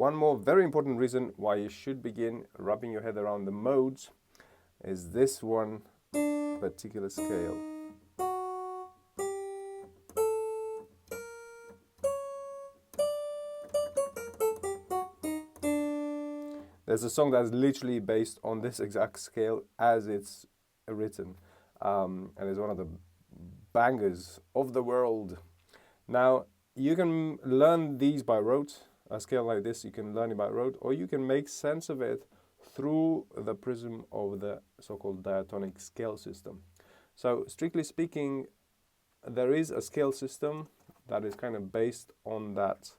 one more very important reason why you should begin wrapping your head around the modes is this one particular scale. There's a song that's literally based on this exact scale as it's written, and it's one of the bangers of the world. Now, you can learn these by rote. A scale like this, you can learn it by rote, or you can make sense of it through the prism of the so-called diatonic scale system. So, strictly speaking, there is a scale system that is kind of based on that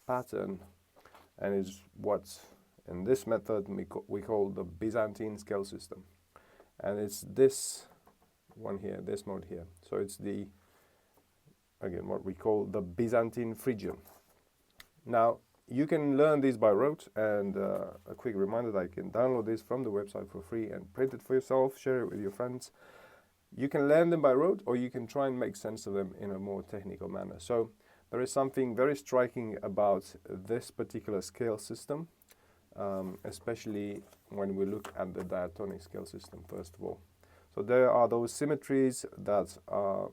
pattern, and is what in this method we call the Byzantine scale system. And it's this one here, this mode here. So it's the, again, what we call the Byzantine Phrygian. Now, you can learn these by rote, and a quick reminder that you can download this from the website for free and print it for yourself, share it with your friends. You can learn them by rote, or you can try and make sense of them in a more technical manner. So there is something very striking about this particular scale system, especially when we look at the diatonic scale system, first of all. So there are those symmetries that are,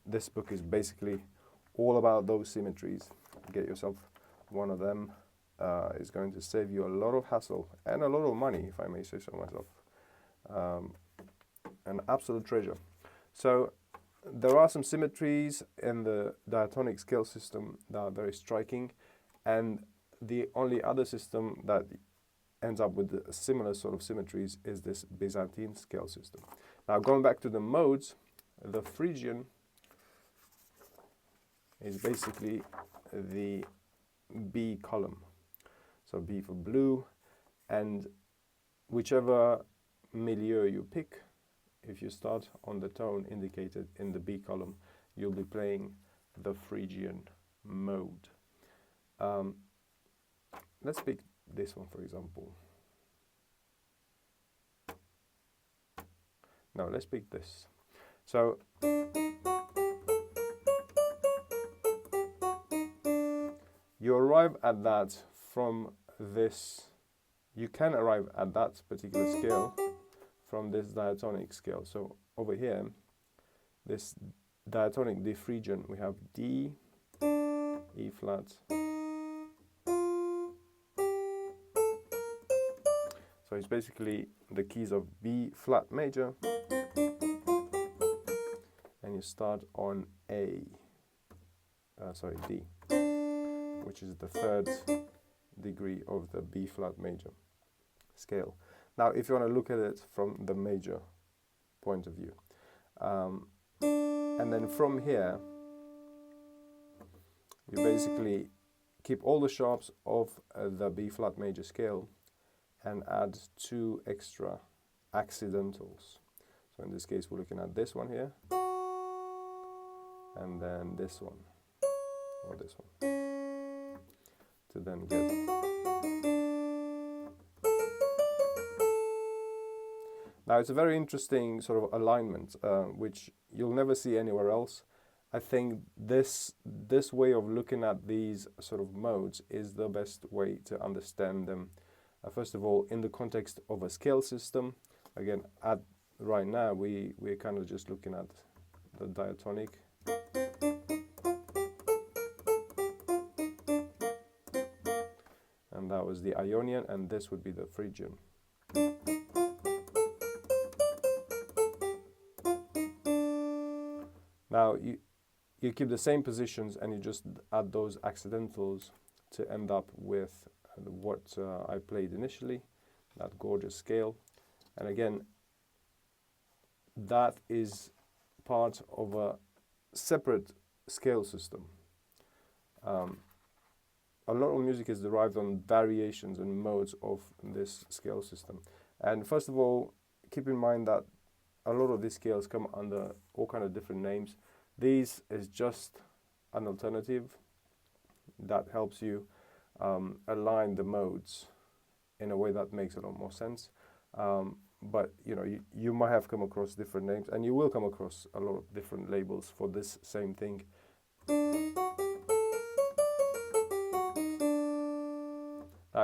this book is basically all about those symmetries. Get yourself one of them. Is going to save you a lot of hassle and a lot of money, if I may say so myself. An absolute treasure. So there are some symmetries in the diatonic scale system that are very striking, and the only other system that ends up with similar sort of symmetries is this Byzantine scale system. Now, going back to the modes, the Phrygian is basically the B column. So B for blue, and whichever milieu you pick, if you start on the tone indicated in the B column, you'll be playing the Phrygian mode. Let's pick this one, for example. No, let's pick this. So you arrive at that from this, you can arrive at that particular scale from this diatonic scale. So over here, this diatonic D Phrygian, we have D, E flat. So it's basically the keys of B flat major, and you start on D, which is the third degree of the B flat major scale. Now, if you want to look at it from the major point of view, and then from here, you basically keep all the sharps of the B flat major scale and add 2 extra accidentals. So in this case, we're looking at this one here, and then this one, or this one, to then get. Now, it's a very interesting sort of alignment, which you'll never see anywhere else. I think this way of looking at these sort of modes is the best way to understand them. First of all, in the context of a scale system. Again, right now we're kind of just looking at the diatonic. And that was the Ionian, and this would be the Phrygian. Now you keep the same positions and you just add those accidentals to end up with what I played initially, that gorgeous scale. And again, that is part of a separate scale system. A lot of music is derived on variations and modes of this scale system. And first of all, keep in mind that a lot of these scales come under all kind of different names. These is just an alternative that helps you align the modes in a way that makes a lot more sense. But you might have come across different names, and you will come across a lot of different labels for this same thing.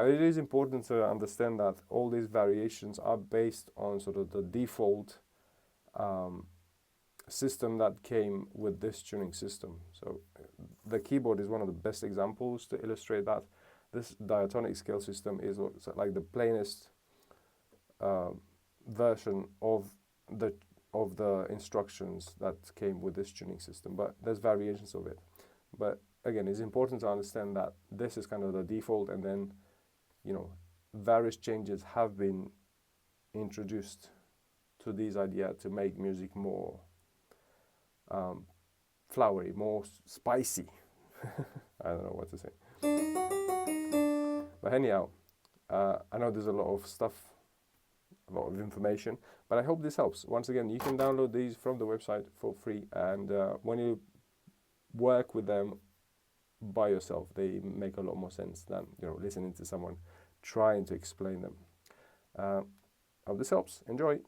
Now, it is important to understand that all these variations are based on sort of the default system that came with this tuning system. So the keyboard is one of the best examples to illustrate that. This diatonic scale system is like the plainest version of the instructions that came with this tuning system, but there's variations of it. But again, it's important to understand that this is kind of the default, and then, you know, various changes have been introduced to these ideas to make music more flowery, more spicy. I don't know what to say. But anyhow, I know there's a lot of stuff, a lot of information, but I hope this helps. Once again, you can download these from the website for free, and when you work with them by yourself, they make a lot more sense than, you know, listening to someone trying to explain them. Hope this helps. Enjoy.